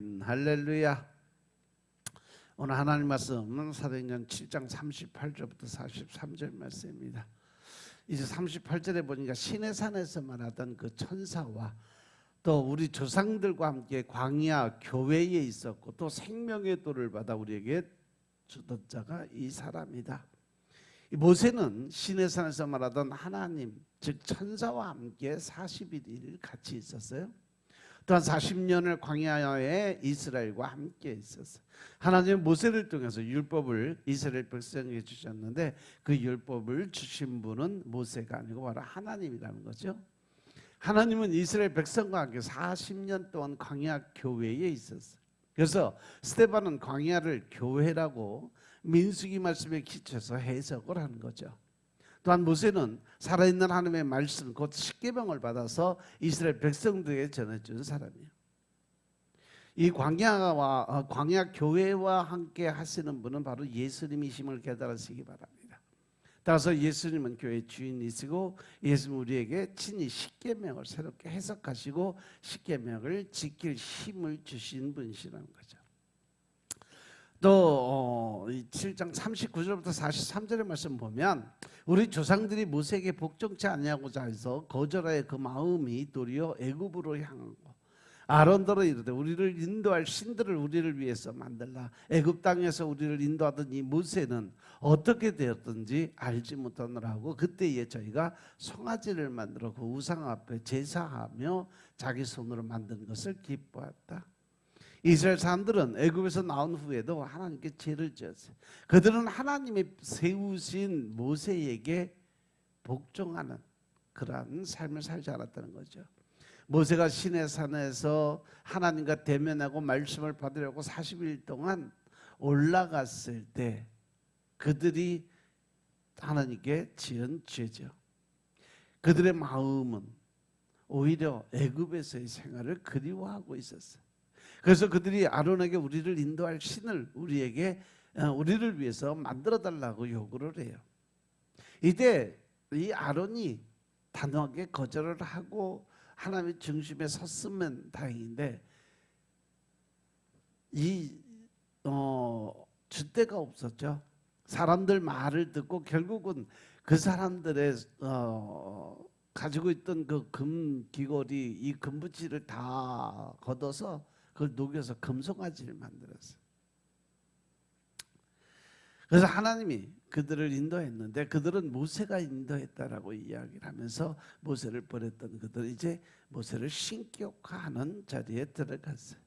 할렐루야. 오늘 하나님 말씀은 사도행전 7장 38절부터 43절 말씀입니다. 이제 38절에 보니까 시내산에서 말하던 그 천사와 또 우리 조상들과 함께 광야 교회에 있었고 또 생명의 돌을 받아 우리에게 주던 자가 이 사람이다. 모세는 시내산에서 말하던 하나님 즉 천사와 함께 40일 같이 있었어요. 또한 40년을 광야에 이스라엘과 함께 있었어요. 하나님은 모세를 통해서 율법을 이스라엘 백성에게 주셨는데 그 율법을 주신 분은 모세가 아니고 바로 하나님이라는 거죠. 하나님은 이스라엘 백성과 함께 40년 동안 광야 교회에 있었어요. 그래서 스데반은 광야를 교회라고 민수기 말씀에 기초해서 해석을 하는 거죠. 또한 모세는 살아있는 하나님의 말씀 곧 십계명을 받아서 이스라엘 백성들에게 전해준 사람이에요. 이 광야 교회와 함께 하시는 분은 바로 예수님이심을 깨달으시기 바랍니다. 따라서 예수님은 교회의 주인이시고 예수님은 우리에게 친히 십계명을 새롭게 해석하시고 십계명을 지킬 힘을 주신 분이시라는 거죠. 또 7장 39절부터 43절의 말씀 보면 우리 조상들이 모세에게 복종치 아니하고자 해서 거절하여 그 마음이 도리어 애굽으로 향하고 아론더러 이르되 우리를 인도할 신들을 우리를 위해서 만들라. 애굽 땅에서 우리를 인도하던 이 모세는 어떻게 되었든지 알지 못하느라고 그때에 저희가 송아지를 만들어 그 우상 앞에 제사하며 자기 손으로 만든 것을 기뻐했다. 이스라엘 사람들은 애굽에서 나온 후에도 하나님께 죄를 지었어요. 그들은 하나님이 세우신 모세에게 복종하는 그러한 삶을 살지 않았다는 거죠. 모세가 시내산에서 하나님과 대면하고 말씀을 받으려고 40일 동안 올라갔을 때 그들이 하나님께 지은 죄죠. 그들의 마음은 오히려 애굽에서의 생활을 그리워하고 있었어요. 그래서 그들이 아론에게 우리를 인도할 신을 우리를 위해서 만들어 달라고 요구를 해요. 이때 이 아론이 단호하게 거절을 하고 하나님의 중심에 섰으면 다행인데 줏대가 없었죠. 사람들 말을 듣고 결국은 그 사람들의 가지고 있던 그 금귀걸이 이 금붙이를 다 걷어서 그걸 녹여서 금송아지를 만들었어요. 그래서 하나님이 그들을 인도했는데 그들은 모세가 인도했다라고 이야기를 하면서 모세를 버렸던 그들은 이제 모세를 신격화하는 자리에 들어갔어요.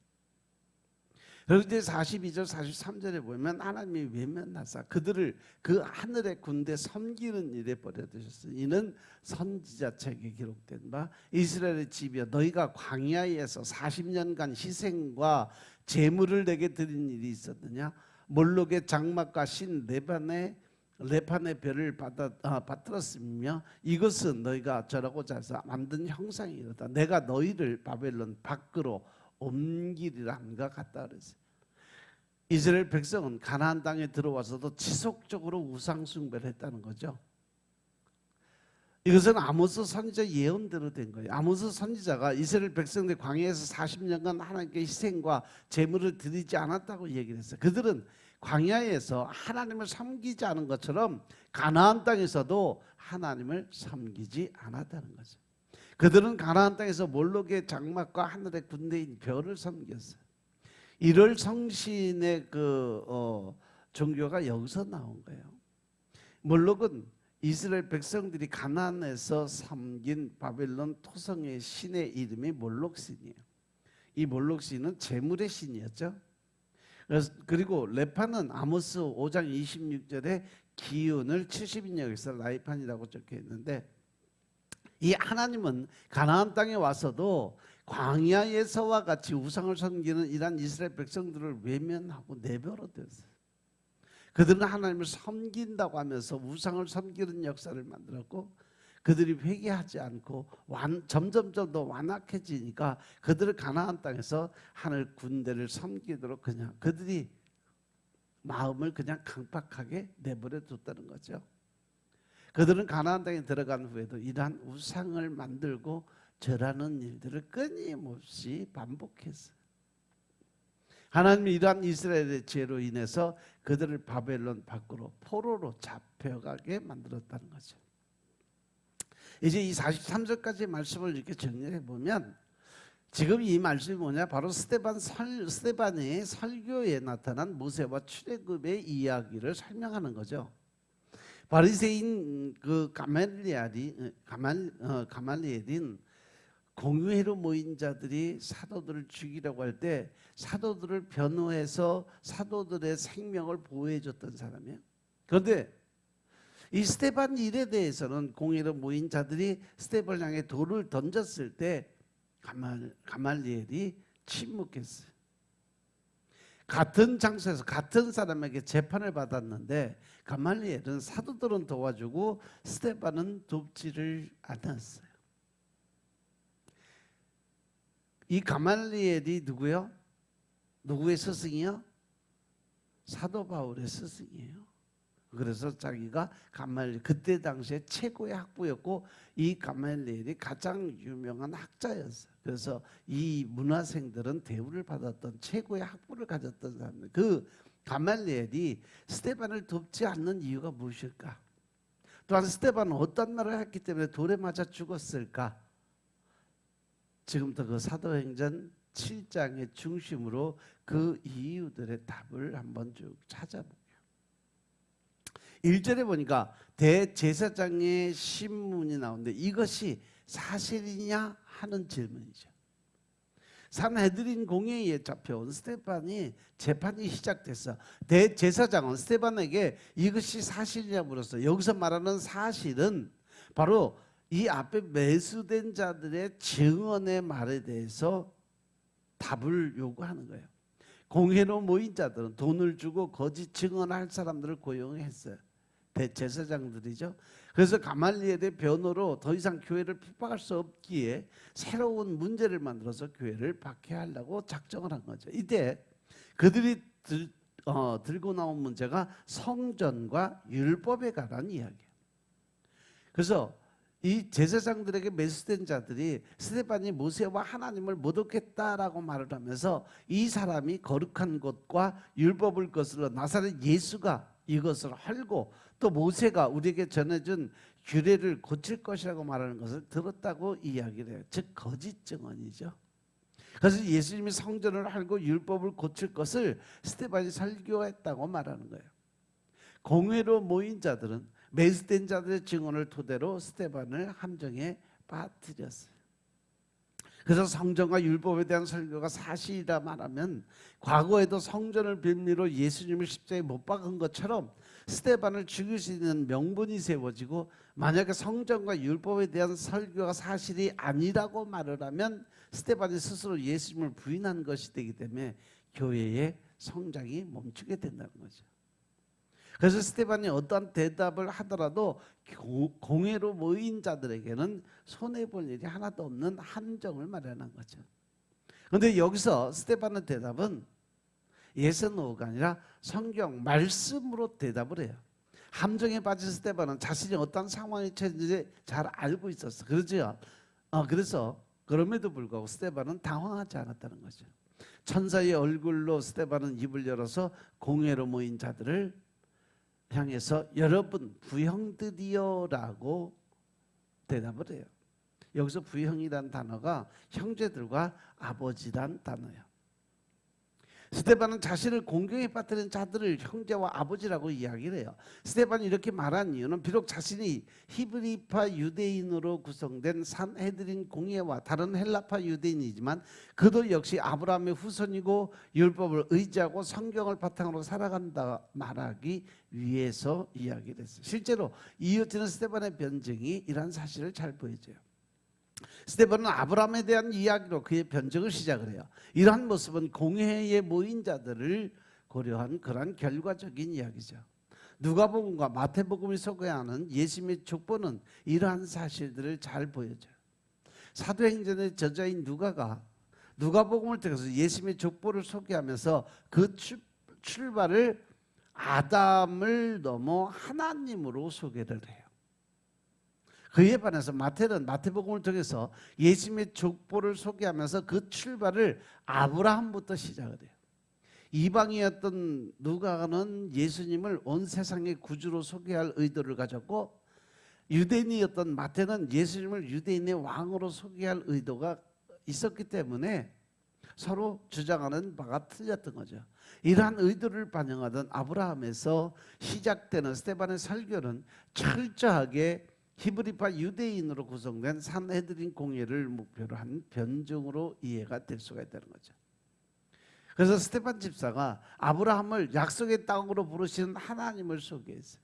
그리고 이제 42절 43절에 보면 하나님이 외면하사 그들을 그 하늘의 군대 섬기는 일에 버려두셨어요. 이는 선지자 책에 기록된 바 이스라엘의 집이여 너희가 광야에서 40년간 희생과 제물을 내게 드린 일이 있었느냐. 몰록의 장막과 신 레판의 별을 받들었으며 이것은 너희가 절하고자 해서 만든 형상이로다. 내가 너희를 바벨론 밖으로 옮기리라 함과 같다 그랬어요. 이스라엘 백성은 가나안 땅에 들어와서도 지속적으로 우상 숭배를 했다는 거죠. 이것은 아모스 선지자 예언대로 된 거예요. 아모스 선지자가 이스라엘 백성들 광야에서 40년간 하나님께 희생과 제물을 드리지 않았다고 얘기를 했어요. 그들은 광야에서 하나님을 섬기지 않은 것처럼 가나안 땅에서도 하나님을 섬기지 않았다는 거죠. 그들은 가나안 땅에서 몰록의 장막과 하늘의 군대인 별을 섬겼어요. 1월 성신의 종교가 여기서 나온 거예요. 몰록은 이스라엘 백성들이 가나안에서 섬긴 바벨론 토성의 신의 이름이 몰록신이에요. 이 몰록신은 재물의 신이었죠. 그리고 레판은 아모스 5장 26절에 기운을 70인역에서 라이판이라고 적혀 있는데 이 하나님은 가나안 땅에 와서도 광야에서와 같이 우상을 섬기는 이러한 이스라엘 백성들을 외면하고 내버려 뒀어요. 그들은 하나님을 섬긴다고 하면서 우상을 섬기는 역사를 만들었고 그들이 회개하지 않고 점점점 더 완악해지니까 그들을 가나안 땅에서 하늘 군대를 섬기도록 그냥 그들이 마음을 그냥 강팍하게 내버려 뒀다는 거죠. 그들은 가나안 땅에 들어간 후에도 이러한 우상을 만들고 절하는 일들을 끊임없이 반복했어요. 하나님이 이러한 이스라엘의 죄로 인해서 그들을 바벨론 밖으로 포로로 잡혀가게 만들었다는 거죠. 이제 이 43절까지의 말씀을 이렇게 정리해 보면 지금 이 말씀이 뭐냐? 바로 스데반의 설교에 나타난 모세와 출애굽의 이야기를 설명하는 거죠. 바리새인 그 가말리엘인 공회로 모인 자들이 사도들을 죽이려고 할 때 사도들을 변호해서 사도들의 생명을 보호해 줬던 사람이에요. 그런데 이 스데반 일에 대해서는 공회로 모인 자들이 스데반을 향해 돌을 던졌을 때 가말리엘이 침묵했어요. 같은 장소에서 같은 사람에게 재판을 받았는데 가말리엘은 사도들은 도와주고 스데반은 돕지를 않았어요. 이 가말리엘이 누구요? 누구의 스승이요? 사도 바울의 스승이에요. 그래서 자기가 그때 당시에 최고의 학부였고 이 가말리엘이 가장 유명한 학자였어요. 그래서 이 문화생들은 대우를 받았던 최고의 학부를 가졌던 사람들. 그 가말리엘이 스데반을 돕지 않는 이유가 무엇일까? 또한 스데반은 어떤 말을 했기 때문에 돌에 맞아 죽었을까? 지금부터 그 사도행전 7장의 중심으로 그 이유들의 답을 한번 쭉 찾아볼게요. 1절에 보니까 대제사장의 신문이 나오는데 이것이 사실이냐 하는 질문이죠. 산헤드린 공회에 잡혀온 스데반이 재판이 시작됐어. 대제사장은 스데반에게 이것이 사실이냐 물었어. 여기서 말하는 사실은 바로 이 앞에 매수된 자들의 증언의 말에 대해서 답을 요구하는 거예요. 공회로 모인 자들은 돈을 주고 거짓 증언할 사람들을 고용했어요. 대제사장들이죠. 그래서 가말리엘의 변호로 더 이상 교회를 핍박할 수 없기에 새로운 문제를 만들어서 교회를 박해하려고 작정을 한 거죠. 이때 그들이 들고 나온 문제가 성전과 율법에 관한 이야기예요. 그래서 이 제사장들에게 매수된 자들이 스데반이 모세와 하나님을 모독했다라고 말을 하면서 이 사람이 거룩한 것과 율법을 거스러 나사렛 예수가 이것을 헐고 또 모세가 우리에게 전해준 규례를 고칠 것이라고 말하는 것을 들었다고 이야기를 해요. 즉 거짓 증언이죠. 그래서 예수님이 성전을 헐고 율법을 고칠 것을 스데반이 설교했다고 말하는 거예요. 공회로 모인 자들은 매수된 자들의 증언을 토대로 스데반을 함정에 빠뜨렸어요. 그래서 성전과 율법에 대한 설교가 사실이라 말하면 과거에도 성전을 빌미로 예수님을 십자가에 못 박은 것처럼 스데반을 죽일 수 있는 명분이 세워지고 만약에 성전과 율법에 대한 설교가 사실이 아니라고 말을 하면 스데반이 스스로 예수님을 부인한 것이 되기 때문에 교회의 성장이 멈추게 된다는 거죠. 그래서 스데반이 어떠한 대답을 하더라도 공회로 모인 자들에게는 손해볼 일이 하나도 없는 함정을 마련한 거죠. 그런데 여기서 스데반의 대답은 예스노가 아니라 성경 말씀으로 대답을 해요. 함정에 빠진 스데반은 자신이 어떤 상황에 처했는지 잘 알고 있었어. 그렇죠? 그래서 그럼에도 불구하고 스데반은 당황하지 않았다는 거죠. 천사의 얼굴로 스데반은 입을 열어서 공회로 모인 자들을 향해서 여러분 부형들이여라고 대답을 해요. 여기서 부형이란 단어가 형제들과 아버지란 단어예요. 스데반은 자신을 공경에 빠뜨린 자들을 형제와 아버지라고 이야기를 해요. 스데반이 이렇게 말한 이유는 비록 자신이 히브리파 유대인으로 구성된 산헤드린 공회와 다른 헬라파 유대인이지만 그도 역시 아브라함의 후손이고 율법을 의지하고 성경을 바탕으로 살아간다 말하기 위해서 이야기를 했어요. 실제로 이어지는 스데반의 변증이 이러한 사실을 잘 보여줘요. 스데반은 아브라함에 대한 이야기로 그의 변증을 시작을 해요. 이러한 모습은 공회에 모인 자들을 고려한 그런 결과적인 이야기죠. 누가복음과 마태복음이 소개하는 예수님의 족보는 이러한 사실들을 잘 보여줘요. 사도행전의 저자인 누가가 누가복음을 통해서 예수님의 족보를 소개하면서 그 출발을 아담을 넘어 하나님으로 소개를 해요. 그에 반해서 마태는 마태복음을 통해서 예수님의 족보를 소개하면서 그 출발을 아브라함부터 시작을 해요. 이방이었던 누가는 예수님을 온 세상의 구주로 소개할 의도를 가졌고, 유대인이었던 마태는 예수님을 유대인의 왕으로 소개할 의도가 있었기 때문에 서로 주장하는 바가 틀렸던 거죠. 이러한 의도를 반영하던 아브라함에서 시작되는 스데반의 설교는 철저하게 히브리파 유대인으로 구성된 산헤드린 공예를 목표로 한 변증으로 이해가 될 수가 있다는 거죠. 그래서 스데반 집사가 아브라함을 약속의 땅으로 부르시는 하나님을 소개했어요.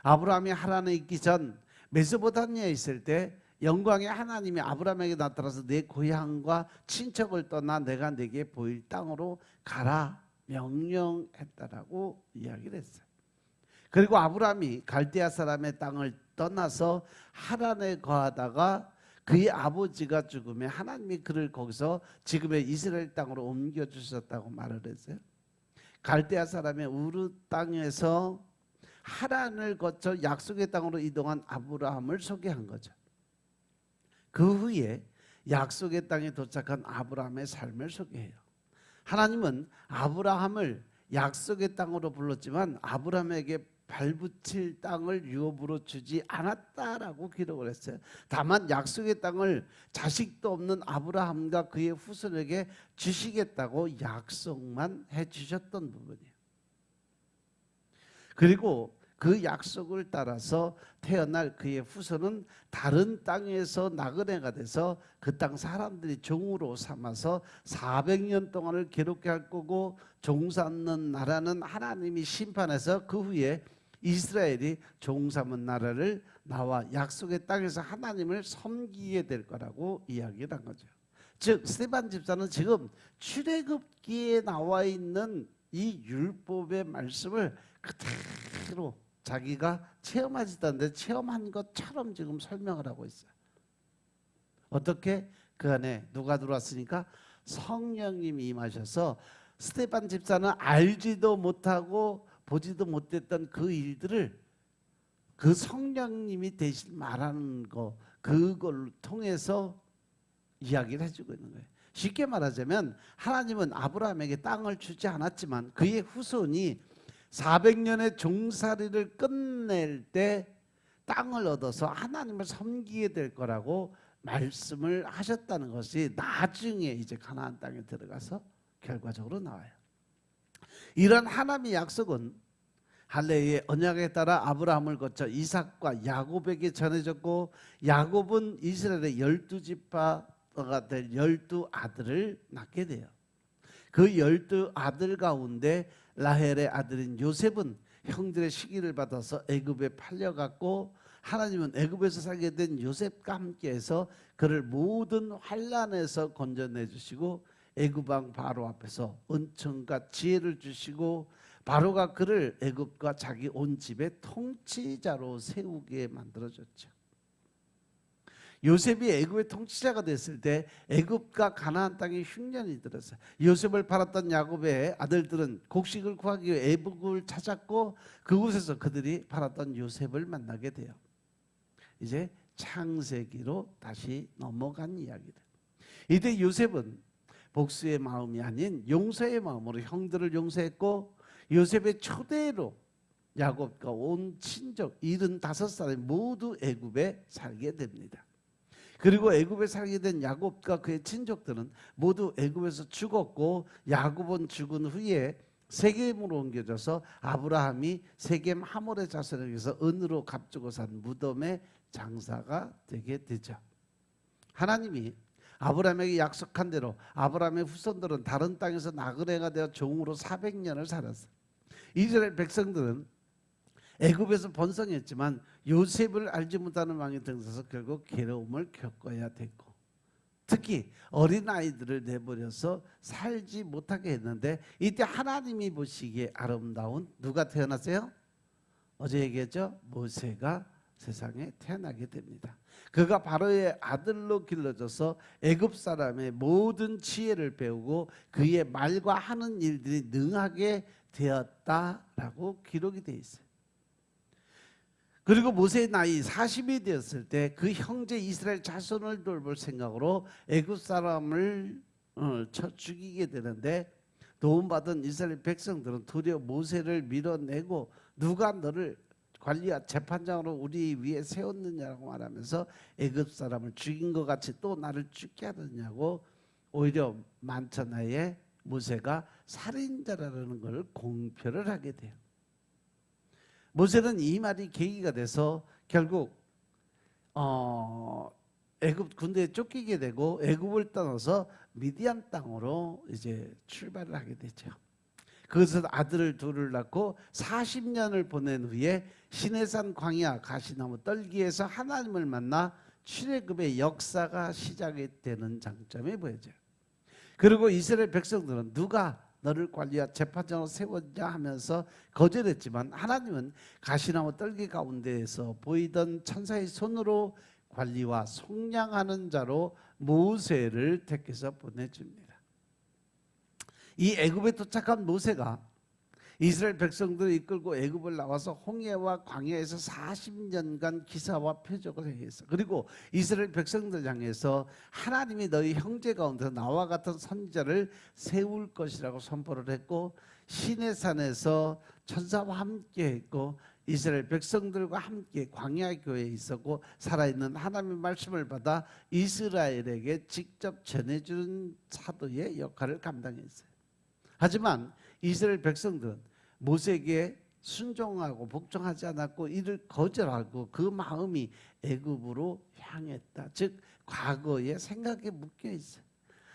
아브라함이 하란에 있기 전 메소포타미아에 있을 때 영광의 하나님이 아브라함에게 나타나서 내 고향과 친척을 떠나 내가 내게 보일 땅으로 가라 명령했다라고 이야기를 했어요. 그리고 아브라함이 갈대아 사람의 땅을 떠나서 하란에 거하다가 그의 아버지가 죽음에 하나님이 그를 거기서 지금의 이스라엘 땅으로 옮겨주셨다고 말을 했어요. 갈대아 사람의 우르 땅에서 하란을 거쳐 약속의 땅으로 이동한 아브라함을 소개한 거죠. 그 후에 약속의 땅에 도착한 아브라함의 삶을 소개해요. 하나님은 아브라함을 약속의 땅으로 불렀지만 아브라함에게 발붙일 땅을 유업으로 주지 않았다라고 기록을 했어요. 다만 약속의 땅을 자식도 없는 아브라함과 그의 후손에게 주시겠다고 약속만 해주셨던 부분이에요. 그리고 그 약속을 따라서 태어날 그의 후손은 다른 땅에서 나그네가 돼서 그 땅 사람들이 종으로 삼아서 400년 동안을 괴롭게 할 거고, 종 삼는 나라는 하나님이 심판해서 그 후에 이스라엘이 종 삼은 나라를 나와 약속의 땅에서 하나님을 섬기게 될 거라고 이야기를 한 거죠. 즉 스데반 집사는 지금 출애굽기에 나와 있는 이 율법의 말씀을 그대로 자기가 체험하지도 않는데 체험한 것처럼 지금 설명을 하고 있어요. 어떻게? 그 안에 누가 들어왔으니까 성령님이 임하셔서 스데반 집사는 알지도 못하고 보지도 못했던 그 일들을 그 성령님이 대신 말하는 거, 그걸 통해서 이야기를 해주고 있는 거예요. 쉽게 말하자면 하나님은 아브라함에게 땅을 주지 않았지만 그의 후손이 400년의 종살이를 끝낼 때 땅을 얻어서 하나님을 섬기게 될 거라고 말씀을 하셨다는 것이 나중에 이제 가나안 땅에 들어가서 결과적으로 나와요. 이런 하나님의 약속은 할례의 언약에 따라 아브라함을 거쳐 이삭과 야곱에게 전해졌고, 야곱은 이스라엘의 12지파가 될 12아들을 낳게 돼요. 그 12아들 가운데 라헬의 아들인 요셉은 형들의 시기를 받아서 애굽에 팔려갔고, 하나님은 애굽에서 살게 된 요셉과 함께해서 그를 모든 환난에서 건져내 주시고 애굽 왕 바로 앞에서 은총과 지혜를 주시고, 바로가 그를 애굽과 자기 온 집의 통치자로 세우게 만들어줬죠. 요셉이 애굽의 통치자가 됐을 때 애굽과 가나안 땅에 흉년이 들었어요. 요셉을 팔았던 야곱의 아들들은 곡식을 구하기 위해 애굽을 찾았고, 그곳에서 그들이 팔았던 요셉을 만나게 돼요. 이제 창세기로 다시 넘어간 이야기들. 이때 요셉은 복수의 마음이 아닌 용서의 마음으로 형들을 용서했고, 요셉의 초대로 야곱과 온 친족 75살이 모두 애굽에 살게 됩니다. 그리고 애굽에 살게 된 야곱과 그의 친족들은 모두 애굽에서 죽었고, 야곱은 죽은 후에 세겜으로 옮겨져서 아브라함이 세겜 하몰의 자손에게서 은으로 값주고 산 무덤의 장사가 되게 되죠. 하나님이 아브라함에게 약속한 대로 아브라함의 후손들은 다른 땅에서 나그네가 되어 종으로 400년을 살았어요. 이스라엘 백성들은 애굽에서 번성했지만 요셉을 알지 못하는 왕이 등장해서 결국 괴로움을 겪어야 됐고, 특히 어린아이들을 내버려서 살지 못하게 했는데, 이때 하나님이 보시기에 아름다운 누가 태어났어요? 어제 얘기했죠? 모세가 세상에 태어나게 됩니다. 그가 바로의 아들로 길러져서 애굽 사람의 모든 지혜를 배우고 그의 말과 하는 일들이 능하게 되었다라고 기록이 되어 있어요. 그리고 모세의 나이 40이 되었을 때 그 형제 이스라엘 자손을 돌볼 생각으로 애굽 사람을 쳐 죽이게 되는데, 도움받은 이스라엘 백성들은 도리어 모세를 밀어내고 누가 너를 관리와 재판장으로 우리 위에 세웠느냐고 말하면서 애굽 사람을 죽인 것 같이 또 나를 죽게 하느냐고 오히려 만천하에 모세가 살인자라는 걸 공표를 하게 돼요. 모세는 이 말이 계기가 돼서 결국 애굽 군대에 쫓기게 되고 애굽을 떠나서 미디안 땅으로 이제 출발을 하게 되죠. 그것은 아들을 둘을 낳고 40년을 보낸 후에 시내산 광야 가시나무 떨기에서 하나님을 만나 출애굽의 역사가 시작이 되는 장점이 보여져요. 그리고 이스라엘 백성들은 누가 너를 관리와 재판장으로 세웠냐 하면서 거절했지만 하나님은 가시나무 떨기 가운데에서 보이던 천사의 손으로 관리와 속량하는 자로 모세를 택해서 보내줍니다. 이 애굽에 도착한 모세가 이스라엘 백성들을 이끌고 애굽을 나와서 홍해와 광야에서 40년간 기사와 표적을 행했어. 그리고 이스라엘 백성들 향해서 하나님이 너희 형제 가운데서 나와 같은 선지자를 세울 것이라고 선포를 했고 시내산에서 천사와 함께 했고 이스라엘 백성들과 함께 광야 교회에 있었고 살아있는 하나님의 말씀을 받아 이스라엘에게 직접 전해주는 사도의 역할을 감당했어요. 하지만 이스라엘 백성들은 모세에게 순종하고 복종하지 않았고 이를 거절하고 그 마음이 애굽으로 향했다. 즉 과거의 생각에 묶여 있어요.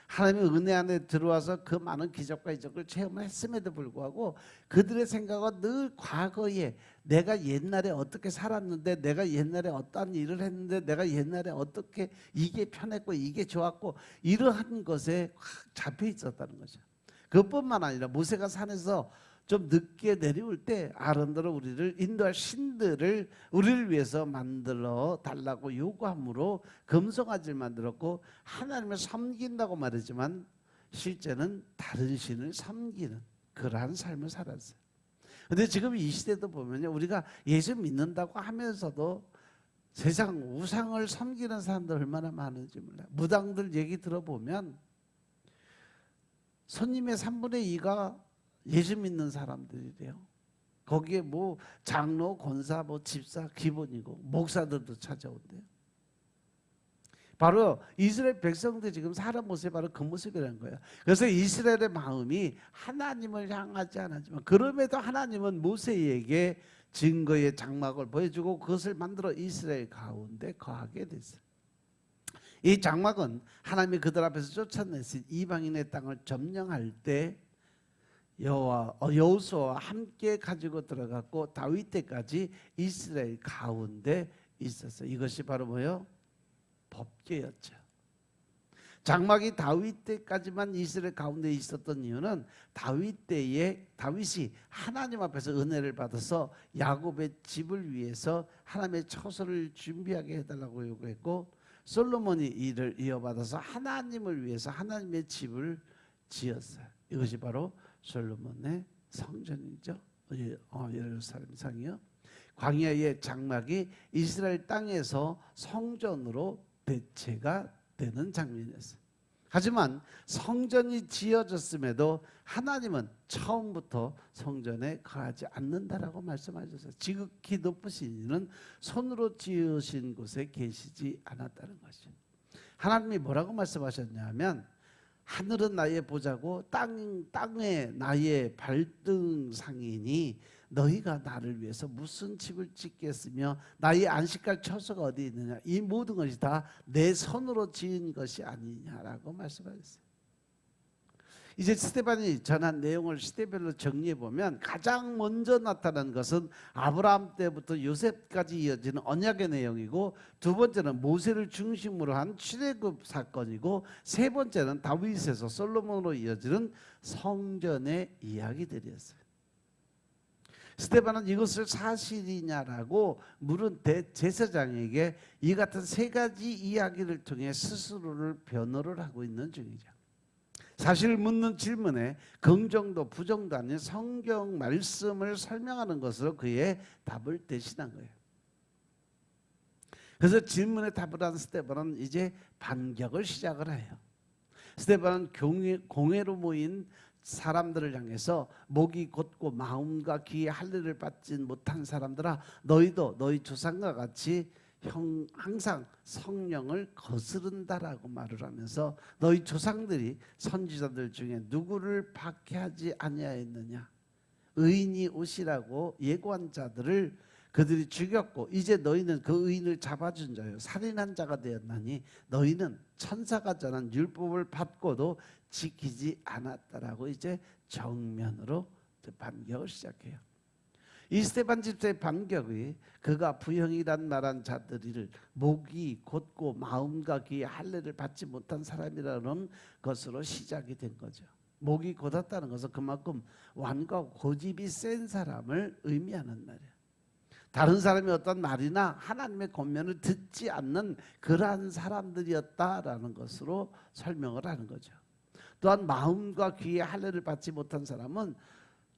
하나님의 은혜 안에 들어와서 그 많은 기적과 이적을 체험했음에도 불구하고 그들의 생각은 늘 과거에 내가 옛날에 어떻게 살았는데 내가 옛날에 어떠한 일을 했는데 내가 옛날에 어떻게 이게 편했고 이게 좋았고 이러한 것에 확 잡혀 있었다는 거죠. 그것뿐만 아니라 모세가 산에서 좀 늦게 내려올 때 아론으로 우리를 인도할 신들을 우리를 위해서 만들어 달라고 요구함으로 금송아지를 만들었고 하나님을 섬긴다고 말했지만 실제는 다른 신을 섬기는 그러한 삶을 살았어요. 그런데 지금 이 시대도 보면요, 우리가 예수 믿는다고 하면서도 세상 우상을 섬기는 사람들 얼마나 많은지 몰라요. 무당들 얘기 들어보면 손님의 3분의 2가 예수 믿는 사람들이래요. 거기에 뭐 장로, 권사, 뭐 집사 기본이고 목사들도 찾아온대요. 바로 이스라엘 백성들이 지금 살은 모습이 바로 그 모습이라는 거예요. 그래서 이스라엘의 마음이 하나님을 향하지 않았지만 그럼에도 하나님은 모세에게 증거의 장막을 보여주고 그것을 만들어 이스라엘 가운데 거하게 됐어요. 이 장막은 하나님이 그들 앞에서 쫓아내신 이방인의 땅을 점령할 때 여호수아와 함께 가지고 들어갔고 다윗 때까지 이스라엘 가운데 있었어요. 이것이 바로 뭐예요? 법궤였죠. 장막이 다윗 때까지만 이스라엘 가운데 있었던 이유는 다윗 때에 다윗이 하나님 앞에서 은혜를 받아서 야곱의 집을 위해서 하나님의 처소를 준비하게 해달라고 요구했고 솔로몬이 이를 이어받아서 하나님을 위해서 하나님의 집을 지었어요. 이것이 바로 솔로몬의 성전이죠. 예루살렘 성이요. 광야의 장막이 이스라엘 땅에서 성전으로 대체가 되는 장면이었어요. 하지만 성전이 지어졌음에도 하나님은 처음부터 성전에 거하지 않는다라고 말씀하셨어요. 지극히 높으신 이는 손으로 지으신 곳에 계시지 않았다는 것이죠. 하나님이 뭐라고 말씀하셨냐면 하늘은 나의 보좌고 땅에 나의 발등상이니 너희가 나를 위해서 무슨 집을 짓겠으며 나의 안식할 처소가 어디 있느냐. 이 모든 것이 다 내 손으로 지은 것이 아니냐라고 말씀하셨어요. 이제 스데반이 전한 내용을 시대별로 정리해 보면 가장 먼저 나타난 것은 아브라함 때부터 요셉까지 이어지는 언약의 내용이고 두 번째는 모세를 중심으로 한 출애굽 사건이고 세 번째는 다윗에서 솔로몬으로 이어지는 성전의 이야기들이었어요. 스데반은 이것을 사실이냐라고 물은 대제사장에게 이 같은 세 가지 이야기를 통해 스스로를 변호를 하고 있는 중이죠. 사실 묻는 질문에 긍정도 부정도 아닌 성경 말씀을 설명하는 것으로 그의 답을 대신한 거예요. 그래서 질문에 답을 한 스데반은 이제 반격을 시작을 해요. 스데반은 공회로 모인 사람들을 향해서 목이 곧고 마음과 귀에 할례를 받지 못한 사람들아, 너희도 너희 조상과 같이 항상 성령을 거스른다라고 말을 하면서, 너희 조상들이 선지자들 중에 누구를 박해하지 아니하였느냐, 의인이 오시라고 예고한 자들을 그들이 죽였고 이제 너희는 그 의인을 잡아준 자요 살인한 자가 되었나니 너희는 천사가 전한 율법을 받고도 지키지 않았다라고 이제 정면으로 반격을 시작해요. 이 스데반 집사의 반격이 그가 부형이란 말한 자들을 목이 곧고 마음과 귀에 할례를 받지 못한 사람이라는 것으로 시작이 된 거죠. 목이 곧았다는 것은 그만큼 완고하고 고집이 센 사람을 의미하는 말이에요. 다른 사람이 어떤 말이나 하나님의 권면을 듣지 않는 그러한 사람들이었다라는 것으로 설명을 하는 거죠. 또한 마음과 귀에 할례를 받지 못한 사람은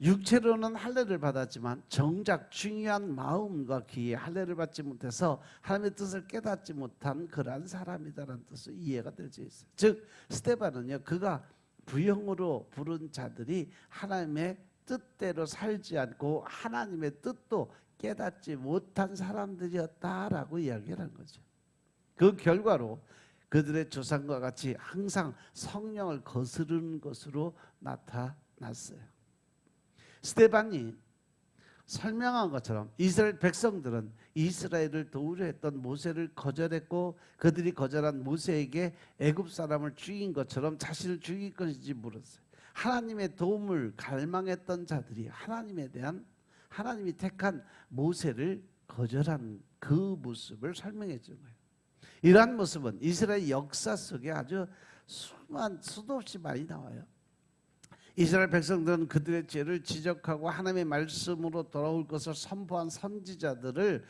육체로는 할례를 받았지만 정작 중요한 마음과 귀에 할례를 받지 못해서 하나님의 뜻을 깨닫지 못한 그러한 사람이다라는 뜻으로 이해가 될 수 있어요. 즉 스데반은요, 그가 부형으로 부른 자들이 하나님의 뜻대로 살지 않고 하나님의 뜻도 깨닫지 못한 사람들이었다라고 이야기를 한 거죠. 그 결과로 그들의 조상과 같이 항상 성령을 거스르는 것으로 나타났어요. 스데반이 설명한 것처럼 이스라엘 백성들은 이스라엘을 도우려 했던 모세를 거절했고 그들이 거절한 모세에게 애굽 사람을 죽인 것처럼 자신을 죽일 것인지 물었어요. 하나님의 도움을 갈망했던 자들이 하나님이 택한 모세를 거절한 그 모습을 설명해 준 거예요. 이러한 모습은 이스라엘 역사 속에 아주 수도 없이 많이 나와요. 이스라엘 백성들은 그들의 죄를 지적하고 하나님의 말씀으로 돌아올 것을 선포한 선지자들을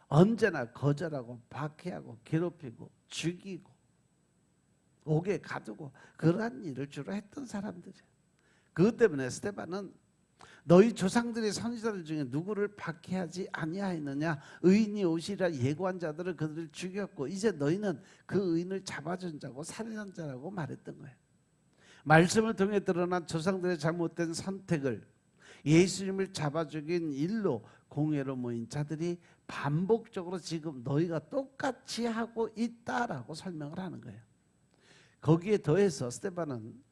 언제나 거절하고 박해하고 괴롭히고 죽이고 옥에 가두고 그러한 일을 주로 했던 사람들이에요. 그것 때문에 스데반은 너희 조상들의 선지자들 중에 누구를 박해하지 아니하였느냐, 의인이 오시리라 예고한 자들을 그들을 죽였고 이제 너희는 그 의인을 잡아준 자고 살인한 자라고 말했던 거예요. 말씀을 통해 드러난 조상들의 잘못된 선택을 예수님을 잡아 죽인 일로 공회로 모인 자들이 반복적으로 지금 너희가 똑같이 하고 있다라고 설명을 하는 거예요. 거기에 더해서 스데반은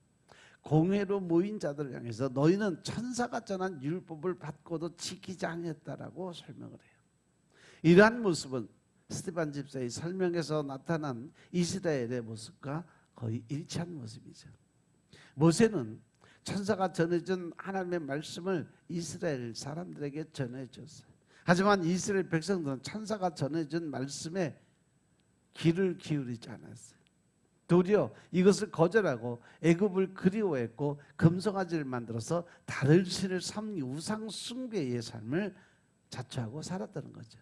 공회로 모인 자들을 향해서 너희는 천사가 전한 율법을 받고도 지키지 아니했다라고 설명을 해요. 이러한 모습은 스데반 집사의 설명에서 나타난 이스라엘의 모습과 거의 일치한 모습이죠. 모세는 천사가 전해준 하나님의 말씀을 이스라엘 사람들에게 전해줬어요. 하지만 이스라엘 백성들은 천사가 전해준 말씀에 귀를 기울이지 않았어요. 도리어 이것을 거절하고 애굽을 그리워했고 금송아지를 만들어서 다른 신을 섬기 우상 숭배의 삶을 자처하고 살았다는 거죠.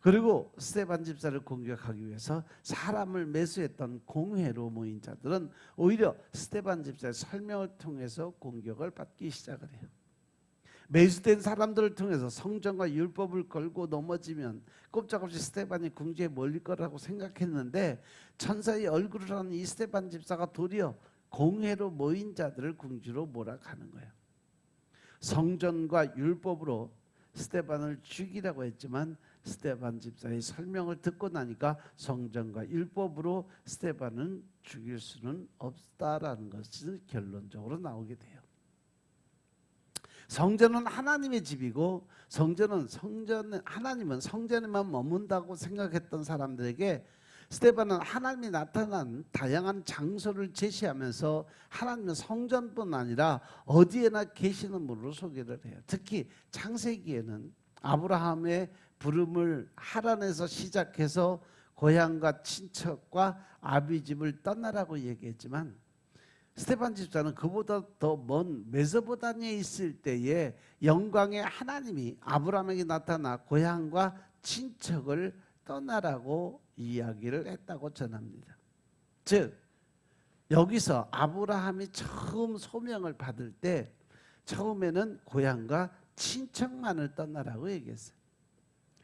그리고 스데반 집사를 공격하기 위해서 사람을 매수했던 공회로 모인 자들은 오히려 스데반 집사의 설명을 통해서 공격을 받기 시작을 해요. 매수된 사람들을 통해서 성전과 율법을 걸고 넘어지면 꼼짝없이 스데반이 궁지에 몰릴 거라고 생각했는데 천사의 얼굴을 하는 이 스데반 집사가 도리어 공회로 모인 자들을 궁지로 몰아가는 거예요. 성전과 율법으로 스데반을 죽이라고 했지만 스데반 집사의 설명을 듣고 나니까 성전과 율법으로 스데반은 죽일 수는 없다라는 것이 결론적으로 나오게 돼요. 성전은 하나님의 집이고 하나님은 성전에만 머문다고 생각했던 사람들에게 스데반은 하나님이 나타난 다양한 장소를 제시하면서 하나님은 성전뿐 아니라 어디에나 계시는 분으로 소개를 해요. 특히 창세기에는 아브라함의 부름을 하란에서 시작해서 고향과 친척과 아비집을 떠나라고 얘기했지만 스데반 집사는 그보다 더 먼 메소포타미아에 있을 때에 영광의 하나님이 아브라함에게 나타나 고향과 친척을 떠나라고 이야기를 했다고 전합니다. 즉 여기서 아브라함이 처음 소명을 받을 때 처음에는 고향과 친척만을 떠나라고 얘기했어요.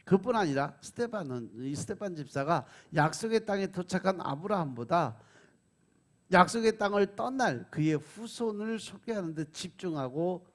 그뿐 아니라 스데반 집사가 약속의 땅에 도착한 아브라함보다 약속의 땅을 떠날 그의 후손을 소개하는 데 집중하고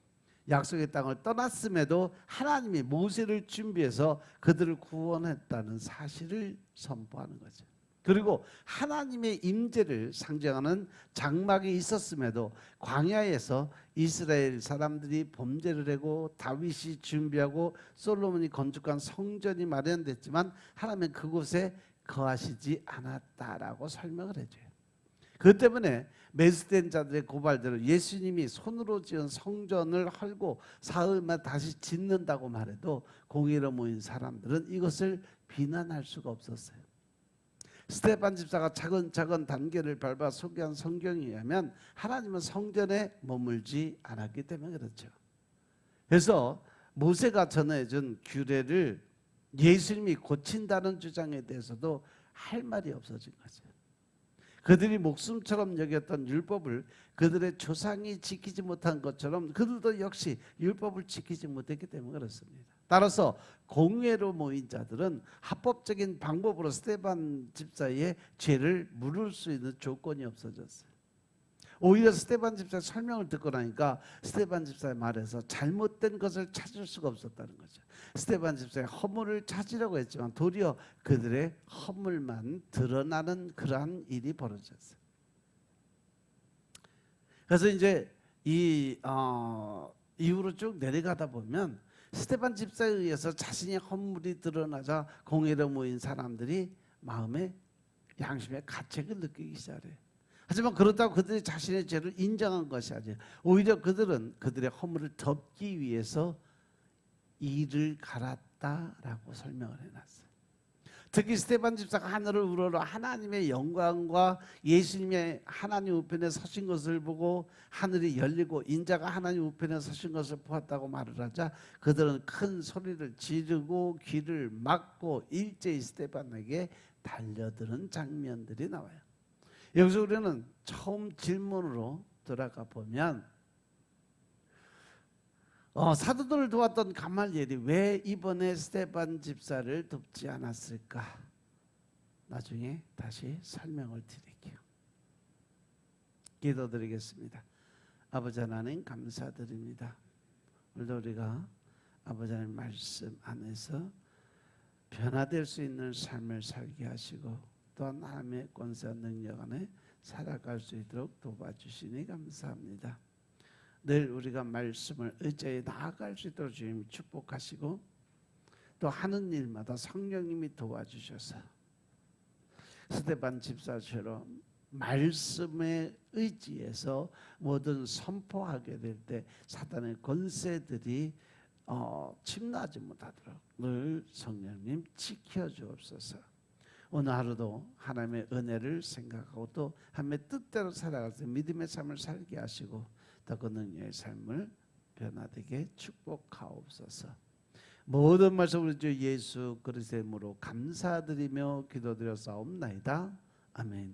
약속의 땅을 떠났음에도 하나님이 모세를 준비해서 그들을 구원했다는 사실을 선포하는 거죠. 그리고 하나님의 임재를 상징하는 장막이 있었음에도 광야에서 이스라엘 사람들이 범죄를 하고 다윗이 준비하고 솔로몬이 건축한 성전이 마련됐지만 하나님은 그곳에 거하시지 않았다라고 설명을 해줘요. 그것 때문에 매수된 자들의 고발대로 예수님이 손으로 지은 성전을 헐고 사흘만 다시 짓는다고 말해도 공의로 모인 사람들은 이것을 비난할 수가 없었어요. 스데반 집사가 차근차근 단계를 밟아 소개한 성경에 의하면 하나님은 성전에 머물지 않았기 때문에 그렇죠. 그래서 모세가 전해준 규례를 예수님이 고친다는 주장에 대해서도 할 말이 없어진 거죠. 그들이 목숨처럼 여겼던 율법을 그들의 조상이 지키지 못한 것처럼 그들도 역시 율법을 지키지 못했기 때문에 그렇습니다. 따라서 공회로 모인 자들은 합법적인 방법으로 스데반 집사의 죄를 물을 수 있는 조건이 없어졌어요. 오히려 스데반 집사의 설명을 듣고 나니까 스데반 집사의 말에서 잘못된 것을 찾을 수가 없었다는 거죠. 스데반 집사의 허물을 찾으려고 했지만 도리어 그들의 허물만 드러나는 그러한 일이 벌어졌어요. 그래서 이제 이 이후로 쭉 내려가다 보면 스데반 집사에 의해서 자신의 허물이 드러나자 공회로 모인 사람들이 마음에 양심의 가책을 느끼기 시작해요. 하지만 그렇다고 그들이 자신의 죄를 인정한 것이 아니에요. 오히려 그들은 그들의 허물을 덮기 위해서 이를 갈았다라고 설명을 해놨어요. 특히 스데반 집사가 하늘을 우러러 하나님의 영광과 예수님의 하나님 우편에 서신 것을 보고 하늘이 열리고 인자가 하나님 우편에 서신 것을 보았다고 말을 하자 그들은 큰 소리를 지르고 귀를 막고 일제히 스데반에게 달려드는 장면들이 나와요. 여기서 우리는 처음 질문으로 돌아가 보면 사도들을 도왔던 가말리엘이 왜 이번에 스데반 집사를 돕지 않았을까? 나중에 다시 설명을 드릴게요. 기도드리겠습니다. 아버지 하나님 감사드립니다. 오늘도 우리가 아버지 하나님 말씀 안에서 변화될 수 있는 삶을 살게 하시고 또한 하나님의 권세와 능력 안에 살아갈 수 있도록 도와주시니 감사합니다. 늘 우리가 말씀을 의지해 나아갈 수 있도록 주님이 축복하시고 또 하는 일마다 성령님이 도와주셔서 스데반 집사처럼 말씀에 의지해서 뭐든 선포하게 될 때 사단의 권세들이 침노하지 못하도록 늘 성령님 지켜주옵소서. 오늘 하루도 하나님의 은혜를 생각하고 또 하나님의 뜻대로 살아갈 때 믿음의 삶을 살게 하시고 더 그 능력의 삶을 변화되게 축복하옵소서. 모든 말씀 우리 주 예수 그리스도의 이름으로 감사드리며 기도드려 싸움나이다. 아멘.